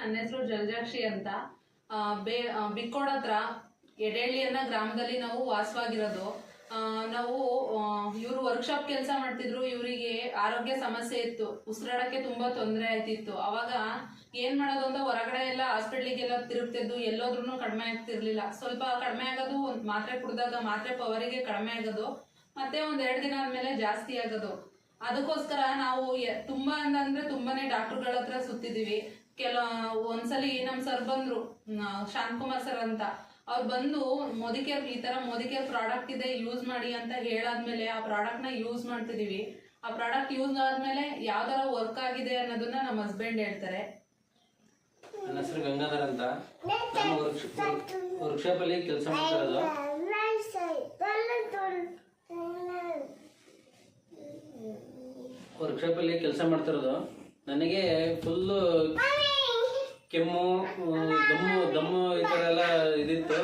ನನ್ನ ಹೆಸರು ಜಲಜಾಕ್ಷಿ ಅಂತ. ಬಿಕ್ಕೋಡ್ ಹತ್ರ ಎಡೆಹಳ್ಳಿ ಅನ್ನೋ ಗ್ರಾಮದಲ್ಲಿ ನಾವು ವಾಸವಾಗಿರೋದು. ನಾವು ಇವರು ವರ್ಕ್ಶಾಪ್ ಕೆಲಸ ಮಾಡ್ತಿದ್ರು. ಇವರಿಗೆ ಆರೋಗ್ಯ ಸಮಸ್ಯೆ ಇತ್ತು, ಉಸಿರಾಡಕ್ಕೆ ತುಂಬಾ ತೊಂದರೆ ಆಯ್ತಿತ್ತು. ಅವಾಗ ಏನ್ ಮಾಡೋದು ಅಂತ ಹೊರಗಡೆ ಎಲ್ಲ ಹಾಸ್ಪಿಟ್ಲಿಗೆಲ್ಲ ತಿರುಗ್ತಿದ್ದು, ಎಲ್ಲೋದ್ರೂ ಕಡಿಮೆ ಆಗ್ತಿರ್ಲಿಲ್ಲ. ಸ್ವಲ್ಪ ಕಡಿಮೆ ಆಗೋದು, ಒಂದ್ ಮಾತ್ರೆ ಕುಡಿದಾಗ ಮಾತ್ರೆ ಪವರಿಗೆ ಕಡಿಮೆ ಆಗೋದು, ಮತ್ತೆ ಒಂದ್ 2 ದಿನ ಆದ್ಮೇಲೆ ಜಾಸ್ತಿ ಆಗೋದು. ಅದಕ್ಕೋಸ್ಕರ ನಾವು ತುಂಬಾ ಅಂದ್ರೆ ತುಂಬಾನೇ ಡಾಕ್ಟರ್ಗಳ ಹತ್ರ ಸುತ್ತಿದೀವಿ. ಒಂದ್ಸಲಿ ನಮ್ ಸರ್ ಬಂದ್ರು, ಶಾಂತಕುಮಾರ್ ಸರ್ ಅಂತ. ಅವ್ರು ಬಂದು ಮೋದಿಕೇರ್, ಈ ತರ ಮೋದಿಕೇರ್ ಪ್ರಾಡಕ್ಟ್ ಇದೆ, ಯೂಸ್ ಮಾಡಿ ಅಂತ ಹೇಳಾದ್ಮೇಲೆ ಆ ಪ್ರಾಡಕ್ಟ್ ನ ಯೂಸ್ ಮಾಡ್ತಿದೀವಿ. ಆ ಪ್ರಾಡಕ್ಟ್ ಯೂಸ್ ಆದ್ಮೇಲೆ ಯಾವ ತರ ವರ್ಕ್ ಆಗಿದೆ ಅನ್ನೋದನ್ನ ನಮ್ಮ ಹಸ್ಬೆಂಡ್ ಹೇಳ್ತಾರೆ. ನನ್ನ ಹೆಸರು ಗಂಗಾಧರ್ ಅಂತ. ನಾನು ವರ್ಕ್ಶಾಪ್ ಅಲ್ಲಿ ಕೆಲಸ ಮಾಡ್ತಿರೋದು. ವರ್ಕ್ಶಾಪ್ ಅಲ್ಲಿ ಕೆಲಸ ಮಾಡ್ತಿರೋದು. ನನಗೆ ಫುಲ್ ಕೆಮ್ಮು, ದಮ್ಮು ಈ ತರ ಎಲ್ಲ ಇದಿತ್ತು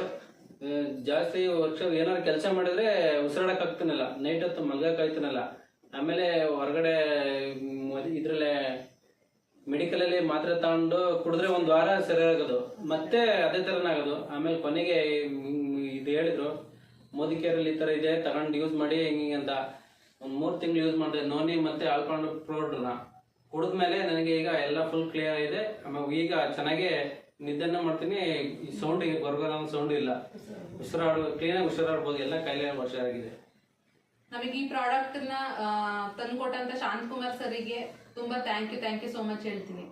ಜಾಸ್ತಿ. ವರ್ಕ್ಶಾಪ್ ಏನಾದ್ರು ಕೆಲಸ ಮಾಡಿದ್ರೆ ಉಸಿರಾಡಕ್ ಆಗ್ತಾನಲ್ಲ, ನೈಟ್ ಹೊತ್ತು ಮಲ್ಗಕ್ ಆಯ್ತಾನಲ್ಲ. ಆಮೇಲೆ ಹೊರಗಡೆ ಇದ್ರಲ್ಲೇ ಮೆಡಿಕಲ್ ಅಲ್ಲಿ ಮಾತ್ರೆ ತಗೊಂಡು ಕುಡಿದ್ರೆ 1 ವಾರ ಸರಿ ಆಗೋದು, ಮತ್ತೆ ಅದೇ ತರನ ಆಗೋದು. ಆಮೇಲೆ ಕೊನೆಗೆ ಇದು ಹೇಳಿದ್ರು, ಮೋದಿ ಕೇರ್ ಅಲ್ಲಿ ಈ ತರ ಇದೆ, ತಗೊಂಡು ಯೂಸ್ ಮಾಡಿ ಹಿಂಗೆ ಅಂತ. 1 3 ತಿಂಗಳು ಯೂಸ್ ಮಾಡಿದೆ. ನೋನಿ ಮತ್ತೆ ಆಲ್ಕೊಂಡು ಪೌಡರ್ನ ಕುಡಿದ್ಮೇಲೆ ನನಗೆ ಈಗ ಎಲ್ಲ ಫುಲ್ ಕ್ಲಿಯರ್ ಇದೆ. ಆಮೇಲೆ ಈಗ ಚೆನ್ನಾಗಿ ನಿದ್ದೆನ ಮಾಡ್ತೀನಿ. ಸೌಂಡ್ ಹೊರಗರ ಸೌಂಡ್ ಇಲ್ಲ, ಕ್ಲೀನಾಗಿ ಉಸಿರಾಡ್ಬೋದು. ಎಲ್ಲ ಕಾಯಿಲೆ ವರ್ಷ ಆಗಿದೆ. ನಮಗೆ ಈ ಪ್ರಾಡಕ್ಟ್ ನ ತಂದ್ಕೊಟ್ಟಂತ ಶಾಂತಕುಮಾರ್ ಸರಿಗೆ ತುಂಬಾ ಥ್ಯಾಂಕ್ ಯು ಸೋ ಮಚ್ ಹೇಳ್ತೀನಿ.